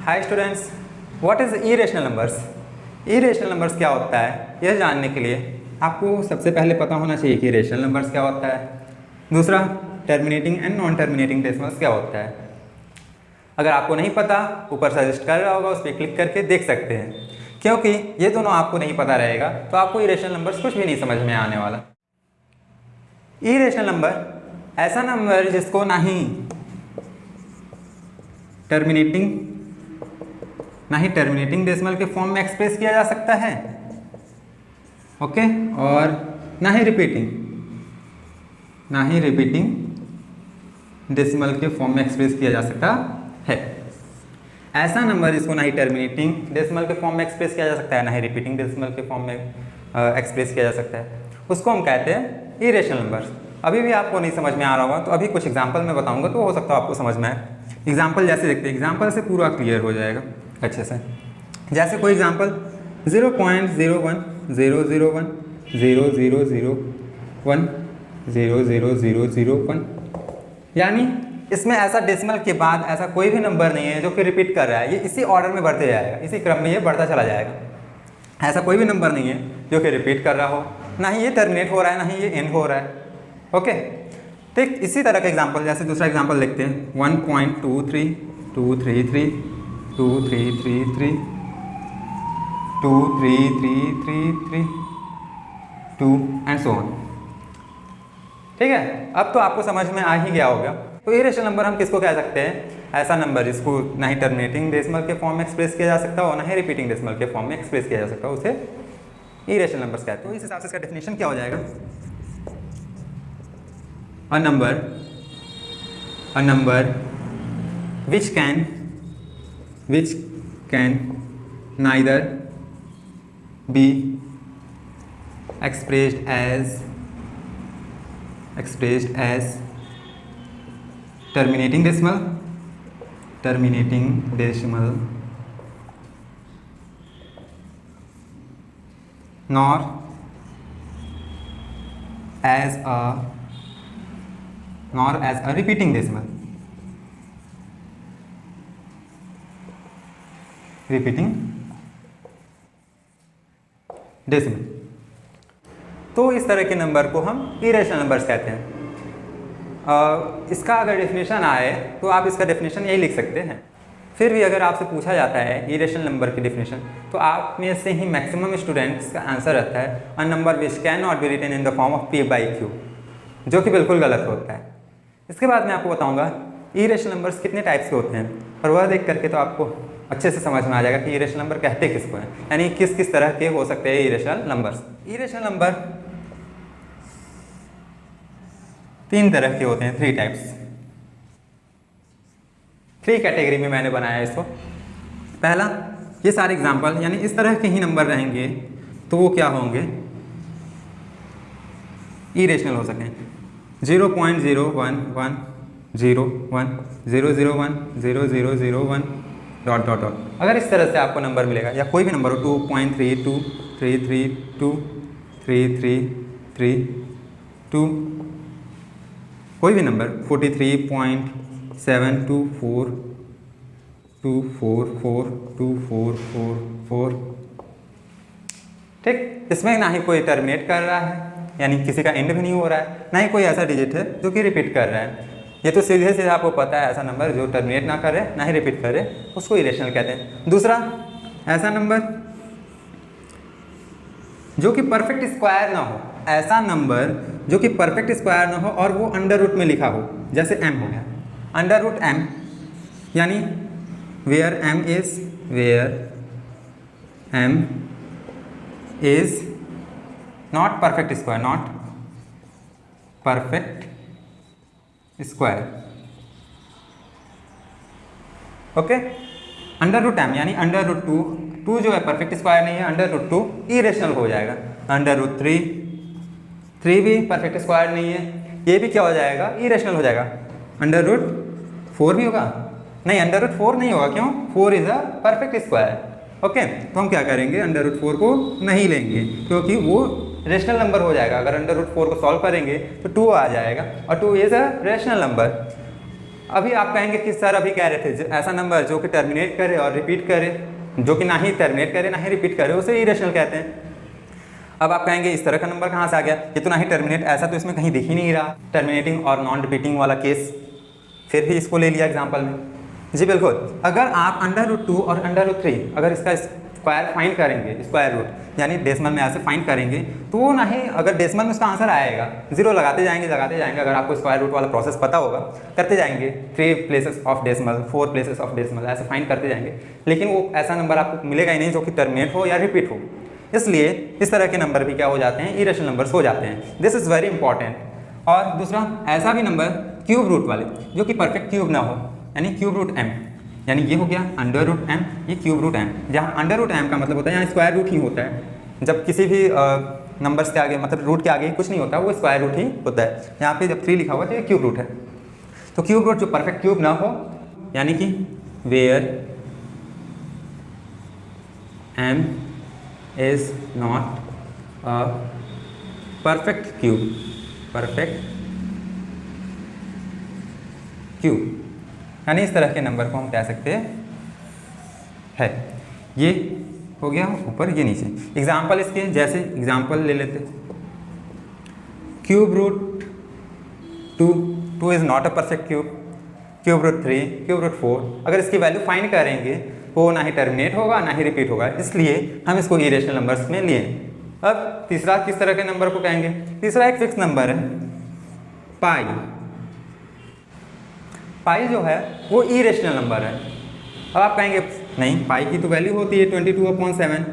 Hi students, what is irrational numbers. Irrational numbers क्या होता है, यह जानने के लिए आपको सबसे पहले पता होना चाहिए कि रेशनल नंबर्स क्या होता है। दूसरा, terminating and non terminating decimals क्या होता है। अगर आपको नहीं पता, ऊपर सजेस्ट कर रहा होगा, उस पर क्लिक करके देख सकते हैं। क्योंकि ये दोनों आपको नहीं पता रहेगा तो आपको इरेशनल नंबर्स कुछ भी नहीं समझ में आने वाला। इरेशनल नंबर ऐसा नंबर जिसको ना ही टर्मिनेटिंग डेसिमल के फॉर्म में एक्सप्रेस किया जा सकता है, ओके, और ना ही रिपीटिंग डेसिमल के फॉर्म में एक्सप्रेस किया जा सकता है। ऐसा नंबर जिसको ना ही टर्मिनेटिंग डेसिमल के फॉर्म में एक्सप्रेस किया जा सकता है, ना ही रिपीटिंग डेसिमल के फॉर्म में एक्सप्रेस किया जा सकता है, उसको हम कहते हैं इरेशनल नंबर्स। अभी भी आपको नहीं समझ में आ रहा होगा तो अभी कुछ एग्जांपल मैं बताऊंगा तो हो सकता है आपको समझ में आए। एग्जांपल जैसे देखते हैं, एग्जांपल से पूरा क्लियर हो जाएगा अच्छे से। जैसे कोई एग्जांपल 0.0100100001 यानी इसमें ऐसा डेसिमल के बाद ऐसा कोई भी नंबर नहीं है जो कि रिपीट कर रहा है। ये इसी ऑर्डर में बढ़ते जाएगा, इसी क्रम में ये बढ़ता चला जाएगा। ऐसा कोई भी नंबर नहीं है जो कि रिपीट कर रहा हो, ना ही ये टर्मिनेट हो रहा है, ना ही ये एंड हो रहा है, ओके। ठीक इसी तरह का एग्जांपल, जैसे दूसरा एग्जांपल देखते हैं 1.23233323332332 एंड सो ऑन। ठीक है, अब तो आपको समझ में आ ही गया होगा। तो इरेशनल नंबर हम किसको कह सकते हैं? ऐसा नंबर जिसको ना ही टर्मिनेटिंग डेसिमल के फॉर्म में एक्सप्रेस किया जा सकता हो, ना ही रिपीटिंग डेसिमल के फॉर्म में एक्सप्रेस किया जा सकता हो, उसे इरेशनल नंबर्स कहते हैं। तो इस हिसाब से इसका डेफिनेशन क्या हो जाएगा? A number which can neither be expressed as terminating decimal nor as a repeating decimal तो इस तरह के नंबर को हम इरेशनल नंबर्स कहते हैं। इसका अगर डेफिनेशन आए तो आप इसका डेफिनेशन यही लिख सकते हैं। फिर भी अगर आपसे पूछा जाता है इरेशनल नंबर की डेफिनेशन तो आप में से ही मैक्सिमम स्टूडेंट्स का आंसर रहता है a number which can not be written in the form of p/q, जो कि बिल्कुल गलत होता है। इसके बाद मैं आपको बताऊंगा इरेशनल नंबर्स कितने टाइप्स के होते हैं, और वह देख करके तो आपको अच्छे से समझ में आ जाएगा कि इरेशनल नंबर कहते किसको हैं, यानी किस किस तरह के हो सकते हैं इरेशनल नंबर्स। इरेशनल नंबर 3 तरह के होते हैं, 3 टाइप्स, 3 कैटेगरी में मैंने बनाया है इसको। पहला, ये सारे एग्जाम्पल यानी इस तरह के ही नंबर रहेंगे तो वो क्या होंगे? इरेशनल हो सकें। 0.01101000100001 ... अगर इस तरह से आपको नंबर मिलेगा या कोई भी नंबर हो 2.323332 कोई भी नंबर 43.724244444 ठीक, इसमें ना ही कोई टर्मिनेट कर रहा है यानी किसी का एंड भी नहीं हो रहा है, ना ही कोई ऐसा डिजिट है जो कि रिपीट कर रहा है। ये तो सीधे सीधे आपको पता है ऐसा नंबर जो टर्मिनेट ना करे ना ही रिपीट करे उसको इरेशनल कहते हैं। दूसरा, ऐसा नंबर जो कि परफेक्ट स्क्वायर ना हो, ऐसा नंबर जो कि परफेक्ट स्क्वायर ना हो और वो अंडर रूट में लिखा हो, जैसे m हो गया, अंडर रूट m यानी where m is not perfect square, okay. Under root m यानी अंडर रूट 2 जो है परफेक्ट स्क्वायर नहीं है, अंडर रूट 2 इरेशनल हो जाएगा। अंडर रूट 3 भी परफेक्ट स्क्वायर नहीं है, ये भी क्या हो जाएगा? इरेशनल हो जाएगा। अंडर रूट 4 भी होगा? नहीं, अंडर रूट 4 नहीं होगा, क्यों? 4 is a perfect square, okay. तो हम क्या करेंगे? अंडर रूट 4 को नहीं लेंगे क्योंकि वो रेशनल नंबर हो जाएगा। अगर अंडर रूट 4 को सॉल्व करेंगे तो 2 आ जाएगा और 2 इज अ रेशनल नंबर। अभी आप कहेंगे कि सर अभी कह रहे थे ऐसा नंबर जो कि टर्मिनेट करे और रिपीट करे, जो कि ना ही टर्मिनेट करे ना ही रिपीट करे, उसे इरेशनल कहते हैं। अब आप कहेंगे इस तरह का नंबर कहाँ से आ गया, ये तो ना ही टर्मिनेट, ऐसा तो इसमें कहीं दिख ही नहीं रहा टर्मिनेटिंग और नॉन रिपीटिंग वाला केस, फिर भी इसको ले लिया एग्जाम्पल में। जी बिल्कुल, अगर आप √2 और √3 अगर इसका स्क्वायर फाइंड करेंगे, स्क्वायर रूट यानी डेसिमल में ऐसे फाइंड करेंगे, तो वो नहीं, अगर डेसिमल में उसका आंसर आएगा, जीरो लगाते जाएंगे अगर आपको स्क्वायर रूट वाला प्रोसेस पता होगा, करते जाएंगे 3 places of decimal, 4 places of decimal, ऐसे फाइंड करते जाएंगे, लेकिन वो ऐसा नंबर आपको मिलेगा ही नहीं जो कि टर्मिनेट हो या रिपीट हो। इसलिए इस तरह के नंबर भी क्या हो जाते हैं, इरेशनल नंबर्स हो जाते हैं। This is very important. और दूसरा, ऐसा भी नंबर क्यूब रूट वाले जो कि परफेक्ट क्यूब ना हो, यानी क्यूब रूट m, यानी ये हो गया √m, ये क्यूब रूट m, जहाँ √m का मतलब होता है यहाँ स्क्वायर रूट ही होता है। जब किसी भी नंबर्स के आगे, मतलब रूट के आगे कुछ नहीं होता, वो स्क्वायर रूट ही होता है। यहाँ पे जब 3 लिखा हुआ है तो ये क्यूब रूट है। तो क्यूब रूट जो परफेक्ट क्यूब ना हो, यानी कि where m is not a perfect cube, यानी इस तरह के नंबर को हम कह सकते हैं। ये हो गया ऊपर, ये नीचे। एग्जाम्पल इसके, जैसे एग्जाम्पल ले लेते, cube root 2 is not a perfect cube, cube root 3, cube root 4, अगर इसकी वैल्यू फाइंड करेंगे वो ना ही टर्मिनेट होगा ना ही रिपीट होगा, इसलिए हम इसको इरेशनल नंबर्स में लिए। अब तीसरा किस तरह के नंबर को कहेंगे, तीसरा एक फिक्स नंबर है पाई। पाई जो है वो इरेशनल नंबर है। अब आप कहेंगे नहीं, पाई की तो वैल्यू होती है 22/7,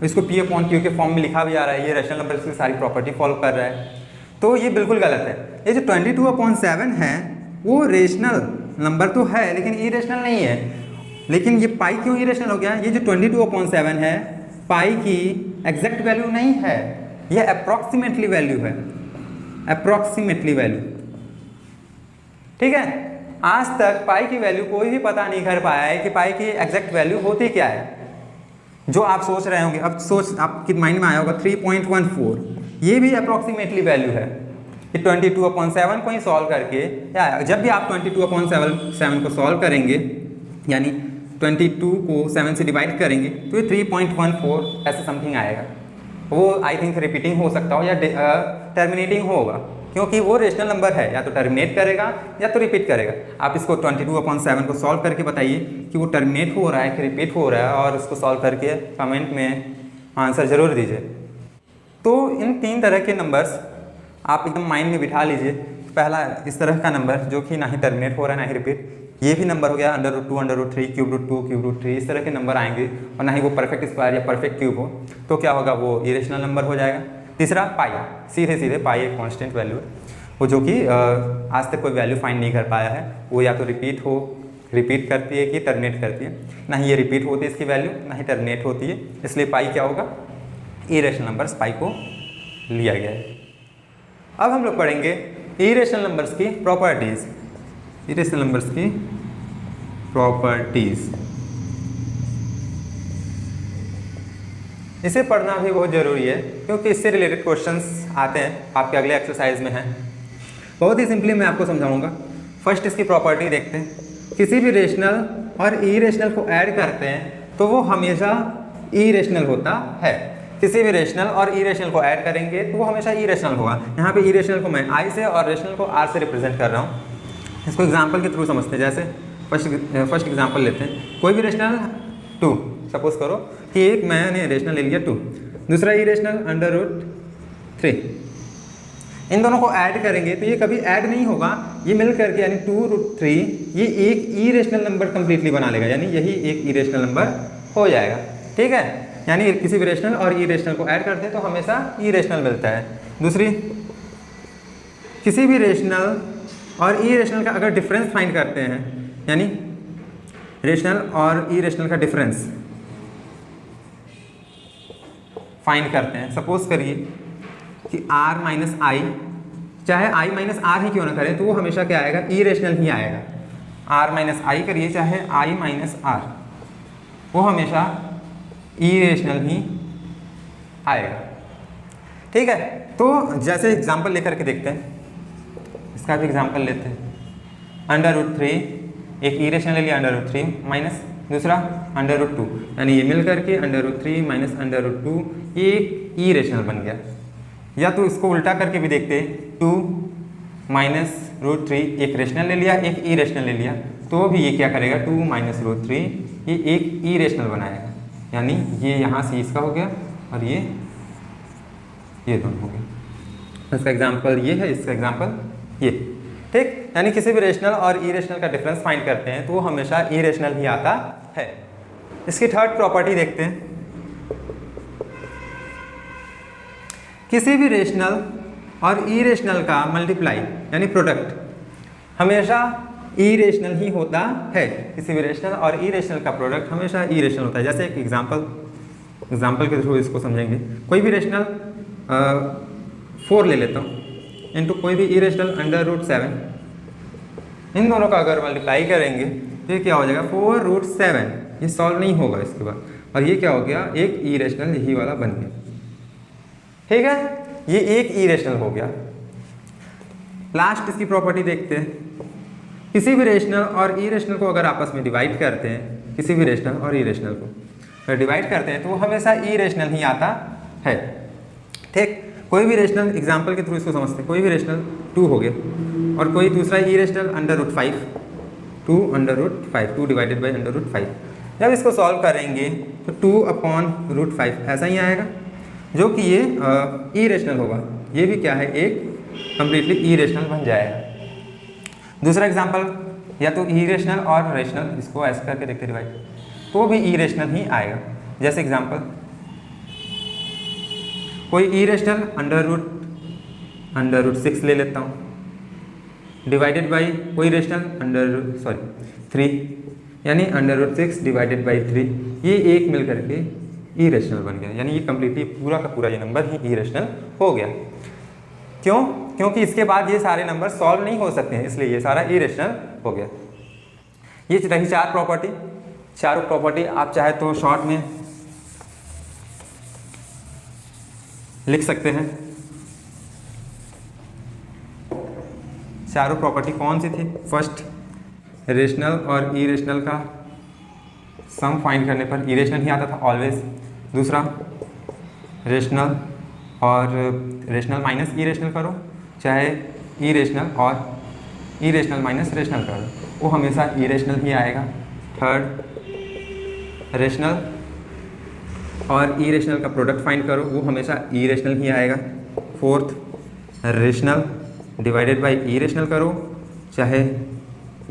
इसको P/Q के फॉर्म में लिखा भी आ रहा है, ये रेशनल नंबर की सारी प्रॉपर्टी फॉलो कर रहा है, तो ये बिल्कुल गलत है। ये जो 22/7 है वो रेशनल नंबर तो है लेकिन इरेशनल नहीं है। लेकिन ये पाई क्यों इरेशनल हो गया, ये जो 22/7 है पाई की एग्जैक्ट वैल्यू नहीं है, ये अप्रॉक्सीमेटली वैल्यू है, अप्रॉक्सीमेटली वैल्यू। ठीक है, आज तक पाई की वैल्यू कोई भी पता नहीं कर पाया है कि पाई की एग्जैक्ट वैल्यू होती क्या है। जो आप सोच रहे होंगे, अब सोच आपके माइंड में आया होगा 3.14, ये भी अप्रॉक्सीमेटली वैल्यू है। ये 22/7 को ही सॉल्व करके, या जब भी आप 22/7 को सॉल्व करेंगे, यानी 22 को 7 से डिवाइड करेंगे तो ये 3.14 ऐसे समथिंग आएगा। वो आई थिंक रिपीटिंग हो सकता हो या टर्मिनेटिंग होगा, क्योंकि वो रेशनल नंबर है, या तो टर्मिनेट करेगा या तो रिपीट करेगा। आप इसको 22/7 को सॉल्व करके बताइए कि वो टर्मिनेट हो रहा है कि रिपीट हो रहा है, और इसको सॉल्व करके कमेंट में आंसर ज़रूर दीजिए। तो इन 3 तरह के नंबर्स आप एकदम माइंड में बिठा लीजिए। पहला इस तरह का नंबर जो कि ना ही टर्मिनेट हो रहा है ना ही रिपीट, ये भी नंबर हो गया √2, √3, क्यूब रूट 2, क्यूब रूट 3, इस तरह के नंबर आएंगे, और ना ही वो परफेक्ट स्क्वायर या परफेक्ट क्यूब हो, तो क्या होगा, वो इरेशनल नंबर हो जाएगा। तीसरा पाई, सीधे पाई एक कांस्टेंट वैल्यू है, वो जो कि आज तक कोई वैल्यू फाइंड नहीं कर पाया है, वो या तो रिपीट करती है कि टर्मिनेट करती है, ना ही ये रिपीट होती है इसकी वैल्यू, ना ही टर्मिनेट होती है, इसलिए पाई क्या होगा, इरेशनल नंबर्स पाई को लिया गया है। अब हम लोग पढ़ेंगे इरेशनल नंबर्स की प्रॉपर्टीज़, इरेशनल नंबर्स की प्रॉपर्टीज़। इसे पढ़ना भी बहुत ज़रूरी है क्योंकि इससे रिलेटेड क्वेश्चंस आते हैं, आपके अगले एक्सरसाइज में हैं। बहुत ही सिंपली मैं आपको समझाऊंगा। फर्स्ट इसकी प्रॉपर्टी देखते हैं। किसी भी रेशनल और इरेशनल को ऐड करते हैं तो वो हमेशा इरेशनल होता है। किसी भी रेशनल और इरेशनल को ऐड करेंगे तो वो हमेशा इरेशनल होगा। यहाँ पे इरेशनल को मैं I से और रेशनल को R से रिप्रेजेंट कर रहा हूँ। इसको एग्जांपल के थ्रू समझते हैं। जैसे फर्स्ट एग्जांपल लेते हैं। कोई भी रेशनल 2, सपोज करो कि एक मैंने रेशनल ले लिया 2, दूसरा इरेशनल √3, इन दोनों को ऐड करेंगे तो ये कभी ऐड नहीं होगा, ये मिल करके यानी 2√3 ये एक इरेशनल नंबर कंप्लीटली बना लेगा, यानी यही एक इरेशनल नंबर हो जाएगा। ठीक है, यानी किसी भी रेशनल और इरेशनल को ऐड करते हैं तो हमेशा इरेशनल मिलता है। दूसरी, किसी भी रेशनल और इरेशनल का अगर डिफरेंस फाइंड करते हैं, यानी रेशनल और इरेशनल का डिफरेंस फाइंड करते हैं। सपोज करिए कि R माइनस आई, चाहे I माइनस आर ही क्यों ना करें तो वो हमेशा क्या आएगा, इरेशनल ही आएगा। R माइनस आई करिए चाहे I माइनस आर, वो हमेशा इरेशनल ही आएगा। ठीक है, तो जैसे एग्जांपल लेकर के देखते हैं, इसका भी एग्जांपल लेते हैं। √3, एक इरेशनल ले लिया √3 माइनस दूसरा √2, यानी ये मिल करके √3 माइनस √2 ये एक इरेशनल बन गया। या तो इसको उल्टा करके भी देखते, 2 माइनस √3 एक रेशनल ले लिया, एक इरेशनल ले लिया, तो भी ये क्या करेगा, 2 माइनस √3 ये एक इरेशनल बनाएगा, यानी ये यहाँ से इसका हो गया और ये दोनों हो गया। इसका एग्जाम्पल ये है, इसका एग्जाम्पल ये, ठीक। यानी किसी भी रेशनल और इरेशनल का डिफरेंस फाइंड करते हैं तो वो हमेशा इरेशनल ही आता है। इसकी थर्ड प्रॉपर्टी देखते हैं, किसी भी रेशनल और इरेशनल का मल्टीप्लाई यानी प्रोडक्ट हमेशा इरेशनल ही होता है। किसी भी रेशनल और इरेशनल का प्रोडक्ट हमेशा इरेशनल होता है। जैसे एक एग्जाम्पल के थ्रू इसको समझेंगे। कोई भी रेशनल 4 ले लेता हूँ इनटू कोई भी इरेशनल √7, इन दोनों का अगर मल्टीप्लाई करेंगे तो ये क्या हो जाएगा, 4√7। ये सॉल्व नहीं होगा इसके बाद, और ये क्या हो गया, एक इरेशनल यही वाला बन गया, ठीक है। ये एक इरेशनल हो गया। लास्ट इसकी प्रॉपर्टी देखते हैं, किसी भी रेशनल और इरेशनल को अगर आपस में डिवाइड करते हैं, किसी भी रेशनल और इरेशनल को अगर डिवाइड करते हैं तो वो हमेशा इरेशनल ही आता है, ठीक। कोई भी रेशनल एग्जाम्पल के थ्रू इसको समझते हैं, कोई भी रेशनल 2 हो गया और कोई दूसरा इरेशनल √5, 2 डिवाइडेड बाई √5। जब इसको सॉल्व करेंगे तो 2/√5 ऐसा ही आएगा, जो कि ये इरेशनल होगा। ये भी क्या है, एक कम्प्लीटली इरेशनल बन जाएगा। दूसरा एग्जाम्पल, या तो इरेशनल और रेशनल, इसको ऐसे करके देखते डिवाइड, तो भी इरेशनल ही आएगा। जैसे एग्जाम्पल, कोई इरेशनल √6 ले लेता हूँ डिवाइडेड बाई कोई रेशनल 3, यानी √6 डिवाइडेड बाई 3, ये एक मिल करके इरेशनल बन गया। यानी ये कम्प्लीटली पूरा का पूरा ये नंबर ही इरेशनल हो गया। क्यों? क्योंकि इसके बाद ये सारे नंबर सॉल्व नहीं हो सकते हैं, इसलिए ये सारा इरेशनल हो गया। ये रही 4 प्रॉपर्टी। चारों प्रॉपर्टी आप चाहे तो शॉर्ट में लिख सकते हैं। चारों प्रॉपर्टी कौन सी थी? फर्स्ट, रेशनल और इरेशनल का सम फाइंड करने पर इरेशनल ही आता था ऑलवेज। दूसरा, रेशनल और रेशनल माइनस इरेशनल करो, चाहे इरेशनल और इरेशनल माइनस रेशनल करो, वो हमेशा इरेशनल ही आएगा। थर्ड, रेशनल और इरेशनल का प्रोडक्ट फाइंड करो, वो हमेशा इरेशनल ही आएगा। Fourth, rational divided by irrational करो, चाहे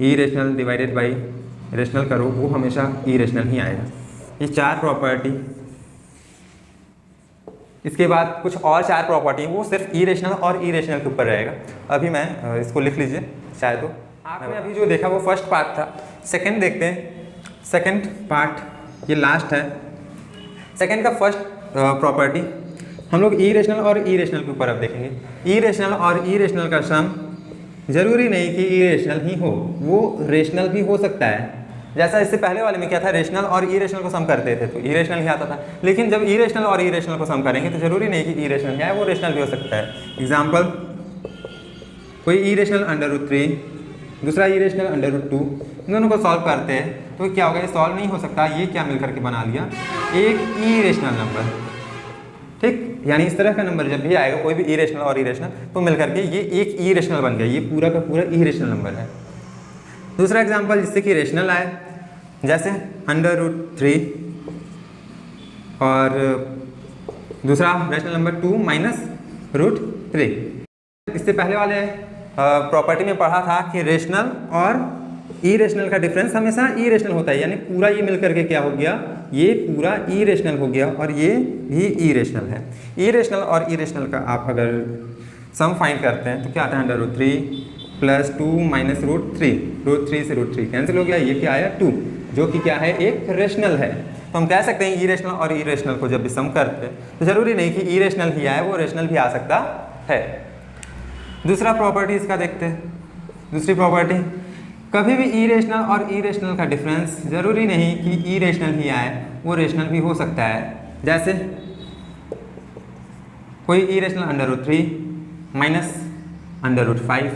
इरेशनल डिवाइडेड बाई रेशनल करो, वो हमेशा इरेशनल ही आएगा। ये 4 प्रॉपर्टी। इसके बाद कुछ और 4 प्रॉपर्टी वो सिर्फ इरेशनल और इरेशनल के ऊपर रहेगा। अभी मैं इसको लिख लीजिए चाहे तो। आपने अभी जो देखा वो फर्स्ट पार्ट था। सेकंड देखते हैं। सेकंड पार्ट ये लास्ट है। सेकंड का फर्स्ट प्रॉपर्टी हम लोग इरेशनल और इरेशनल के ऊपर अब देखेंगे। इरेशनल और इरेशनल का सम जरूरी नहीं कि इरेशनल ही हो, वो रेशनल भी हो सकता है। जैसा इससे पहले वाले में क्या था, रेशनल और इरेशनल को सम करते थे तो इरेशनल ही आता था। लेकिन जब इरेशनल और इरेशनल को सम करेंगे तो जरूरी नहीं कि इरेशनल है, वो रेशनल भी हो सकता है। एग्जाम्पल, कोई इरेशनल √3, दूसरा इरेशनल √2, इन दोनों को सॉल्व करते हैं तो क्या होगा, ये सॉल्व नहीं हो सकता। ये क्या मिल करके बना लिया, एक इरेशनल नंबर, ठीक। यानी इस तरह का नंबर जब भी आएगा, कोई भी इरेशनल और इरेशनल, तो मिल करके ये एक इरेशनल बन गया। ये पूरा का पूरा इरेशनल नंबर है। दूसरा एग्जाम्पल जिससे कि रेशनल आए, जैसे √3 और दूसरा रेशनल नंबर 2 माइनस √3। इससे पहले वाले प्रॉपर्टी में पढ़ा था कि रेशनल और इरेशनल का डिफरेंस हमेशा इरेशनल होता है। यानी पूरा ये मिल करके क्या हो गया, ये पूरा इरेशनल हो गया और ये भी इरेशनल है। इरेशनल और इरेशनल का आप अगर सम फाइंड करते हैं तो क्या आता है, √3 प्लस 2 माइनस √3, √3 से √3 कैंसिल हो गया, ये क्या आया 2, जो कि क्या है, एक रेशनल है। तो हम कह सकते हैं इरेशनल और इरेशनल को जब भी सम करते हैं तो जरूरी नहीं कि इरेशनल ही आए, वो रेशनल भी आ सकता है। दूसरा प्रॉपर्टी इसका देखते हैं। दूसरी प्रॉपर्टी, कभी भी इरेशनल और इरेशनल का डिफरेंस जरूरी नहीं कि इरेशनल ही आए, वो रेशनल भी हो सकता है। जैसे कोई इरेशनल √3 माइनस √5,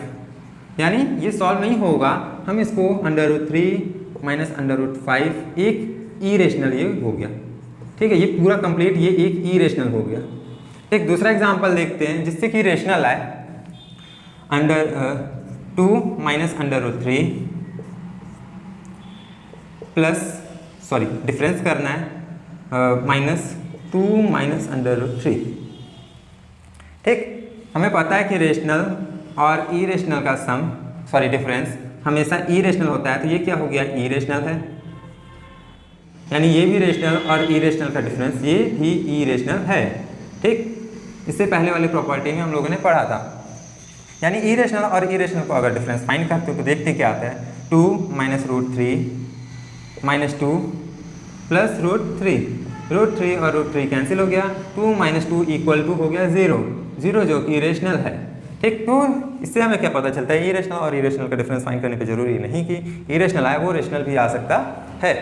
यानी ये सॉल्व नहीं होगा, हम इसको √3 माइनस √5 एक इरेशनल ये हो गया। ठीक है, ये पूरा कंप्लीट ये एक इरेशनल हो गया। एक दूसरा एग्जांपल देखते हैं जिससे कि रेशनल आए। √2 माइनस √3 प्लस डिफरेंस करना है -2 माइनस √3। ठीक, हमें पता है कि रेशनल और इरेशनल का सम डिफरेंस हमेशा इरेशनल होता है, तो ये क्या हो गया, इरेशनल है। यानी ये भी रेशनल और इरेशनल का डिफरेंस ये भी इरेशनल है। ठीक, इससे पहले वाली प्रॉपर्टी में हम लोगों ने पढ़ा था। यानी इरेशनल और इरेशनल को अगर डिफरेंस फाइंड करते हो तो देखते क्या आता है, 2 माइनस √3 माइनस 2 प्लस √3 और √3 कैंसिल हो गया, 2 माइनस 2 इक्वल टू हो गया 0 जो कि इरेशनल है। ठीक, तो इससे हमें क्या पता चलता है, इरेशनल और इरेशनल का डिफरेंस फाइंड करने पे जरूरी नहीं कि इरेशनल आए, वो रेशनल भी आ सकता है।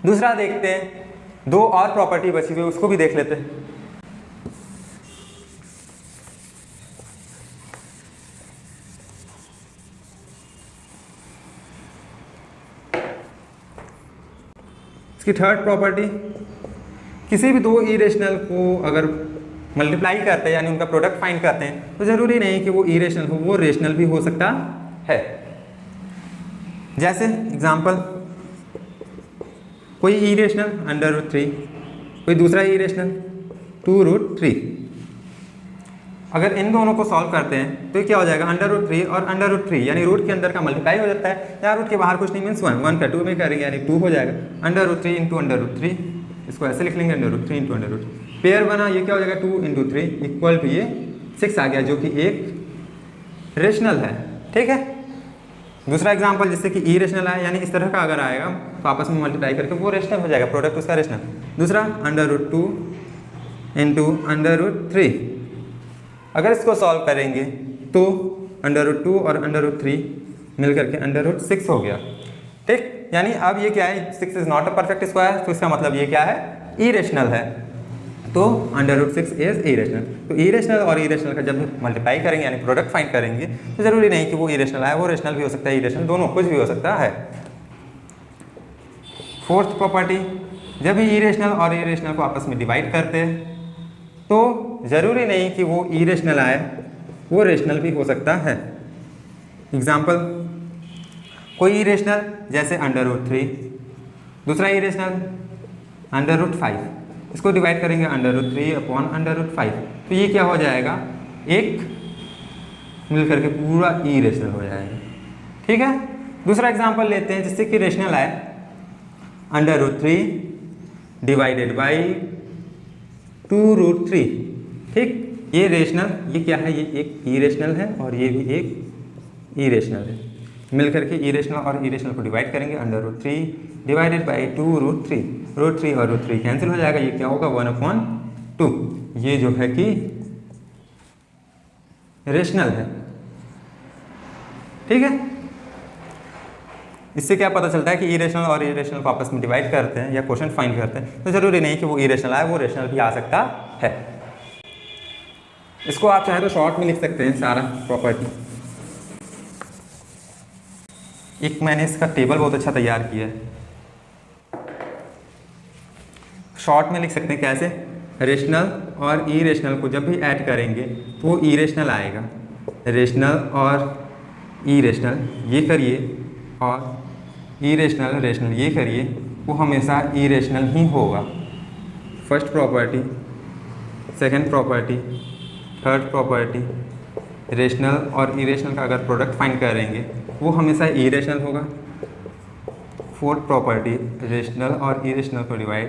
दूसरा देखते हैं, दो और प्रॉपर्टी बची हुई उसको भी देख लेते हैं। इसकी थर्ड प्रॉपर्टी, किसी भी दो इरेशनल को अगर मल्टीप्लाई करते हैं यानी उनका प्रोडक्ट फाइंड करते हैं तो ज़रूरी नहीं कि वो इरेशनल हो, वो रेशनल भी हो सकता है। जैसे एग्जांपल, कोई इरेशनल √3, कोई दूसरा इरेशनल 2√3। अगर इन दोनों को सॉल्व करते हैं तो क्या हो जाएगा, √3 और √3 यानी रूट के अंदर का मल्टीप्लाई हो जाता है, या रूट के बाहर कुछ नहीं मीन्स 1 का 2 में करेंगे यानी 2 हो जाएगा, √3 इंटू √3, इसको ऐसे लिख लेंगे √3 इंटू √3। पेयर बना, ये क्या हो जाएगा 2 इंटू 3 इक्वल टू ये 6 आ गया, जो कि एक रेशनल है। ठीक है, दूसरा एग्जांपल जिससे कि इरेशनल आया, यानी इस तरह का अगर आएगा तो आपस में मल्टीप्लाई करके वो रेशनल हो जाएगा, प्रोडक्ट उसका रेशनल। दूसरा √2 इंटू √3, अगर इसको सॉल्व करेंगे तो √2 और √3 मिलकर के √6 हो गया। ठीक, यानी अब ये क्या है, 6 is not a perfect square, तो इसका मतलब ये क्या है, इरेशनल है। तो √6 इज इरेशनल। तो इरेशनल और इरेशनल का जब मल्टीप्लाई करेंगे यानी प्रोडक्ट फाइंड करेंगे तो जरूरी नहीं कि वो इरेशनल आए, वो रेशनल भी हो सकता है, इरेशनल, दोनों कुछ भी हो सकता है। फोर्थ प्रॉपर्टी, जब भी इरेशनल और इरेशनल को आपस में डिवाइड करते हैं तो ज़रूरी नहीं कि वो इरेशनल आए, वो रेशनल भी हो सकता है। एग्जाम्पल, कोई इरेशनल जैसे √3, दूसरा इरेशनल √5, इसको डिवाइड करेंगे √3 अपॉन √5, तो ये क्या हो जाएगा, एक मिलकर के पूरा इरेशनल हो जाएगा। ठीक है, दूसरा एग्जाम्पल लेते हैं जिससे कि रेशनल आए, √3 डिवाइडेड बाई 2√3। ठीक, ये रेशनल, ये क्या है, ये एक इरेशनल है और ये भी एक इरेशनल है, मिलकर के इरेशनल और इरेशनल को डिवाइड करेंगे, √3 डिवाइडेड बाई 2√3, √3 और √3 कैंसिल हो जाएगा, ये क्या होगा 1/2, ये जो है कि रेशनल है। ठीक है, इससे क्या पता चलता है कि इरेशनल और इरेशनल को आपस में डिवाइड करते हैं या क्वेश्चन फाइंड करते हैं तो ज़रूरी नहीं कि वो इरेशनल आए, वो रेशनल भी आ सकता है। इसको आप चाहे तो शॉर्ट में लिख सकते हैं सारा प्रॉपर्टी। एक मैंने इसका टेबल बहुत अच्छा तैयार किया है, शॉर्ट में लिख सकते हैं कैसे, रेशनल और इरेशनल को जब भी ऐड करेंगे तो वो इरेशनल आएगा, रेशनल और इरेशनल ये करिए और इरेशनल रेशनल ये करिए, वो हमेशा इरेशनल ही होगा। First property, second property, third property, rational और इरेशनल का अगर प्रोडक्ट फाइंड करेंगे वो हमेशा इरेशनल होगा। फोर्थ प्रॉपर्टी, रेशनल और इरेशनल को डिवाइड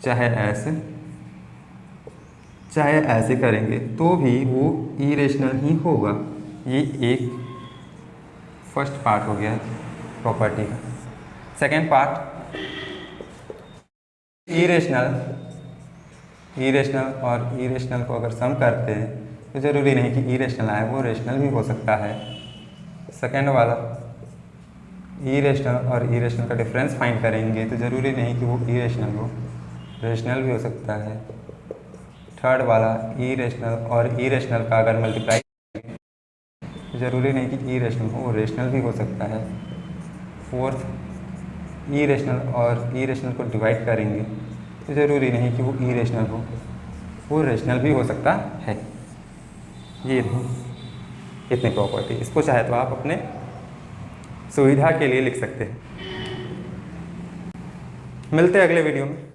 चाहे ऐसे करेंगे तो भी वो इरेशनल ही होगा। ये एक फर्स्ट पार्ट हो गया प्रॉपर्टी का। सेकेंड पार्ट, इरेशनल और इरेशनल को अगर सम करते हैं तो ज़रूरी नहीं कि इरेशनल आए, वो रेशनल भी हो सकता है। सेकेंड वाला, इरेशनल और इरेशनल का डिफरेंस फाइंड करेंगे तो ज़रूरी नहीं कि वो इरेशनल हो, रेशनल भी हो सकता है। थर्ड वाला, इरेशनल और इरेशनल का अगर मल्टीप्लाई ज़रूरी नहीं कि इरेशनल हो, वो रेशनल भी हो सकता है। फोर्थ, इरेशनल और इरेशनल को डिवाइड करेंगे तो ज़रूरी नहीं कि वो इरेशनल हो, वो रेशनल भी हो सकता है। ये इतनी प्रॉपर्टी, इसको चाहे तो आप अपने सुविधा के लिए लिख सकते हैं। मिलते हैं अगले वीडियो में।